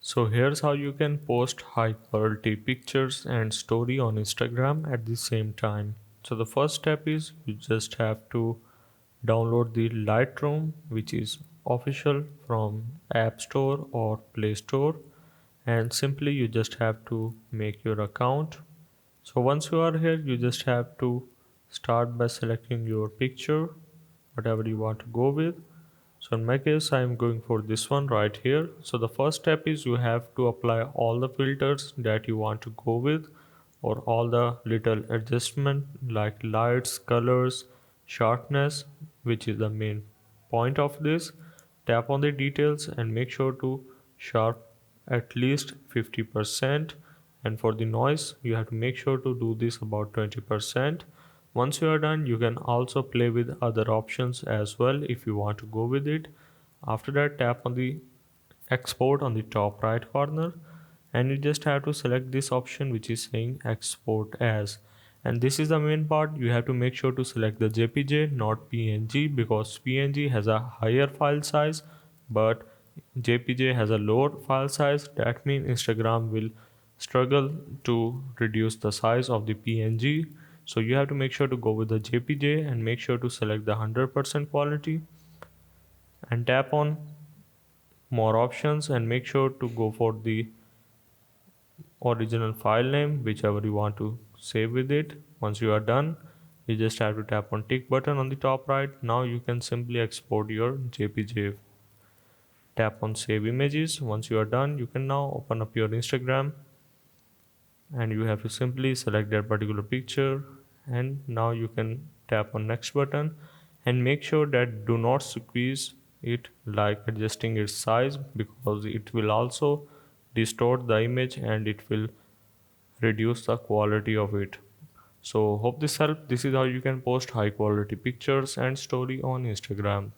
So here's how you can post high quality pictures and story on Instagram at the same time. So the first step is you just have to download the Lightroom, which is official from App Store or Play Store, and simply you just have to make your account. So once you are here, you just have to start by selecting your picture, whatever you want to go with. So in my case, I am going for this one right here. So the first step is you have to apply all the filters that you want to go with, or all the little adjustment like lights, colors, sharpness, which is the main point of this. Tap on the details and make sure to sharp at least 50%, and for the noise you have to make sure to do this about 20%. Once you are done, you can also play with other options as well if you want to go with it. After that, tap on the export on the top right corner, and you just have to select this option which is saying export as. And this is the main part. You have to make sure to select the JPG, not PNG, because PNG has a higher file size but JPG has a lower file size. That means Instagram will struggle to reduce the size of the PNG. So you have to make sure to go with the JPG and make sure to select the 100% quality and tap on more options and make sure to go for the original file name whichever you want to save with it. Once you are done, you just have to tap on tick button on the top right. Now you can simply export your JPG. Tap on save images. Once you are done, you can now open up your Instagram and you have to simply select that particular picture, and now you can tap on next button and make sure that do not squeeze it, like adjusting its size, because it will also distort the image and it will reduce the quality of it. So hope this helped. This is how you can post high quality pictures and story on Instagram.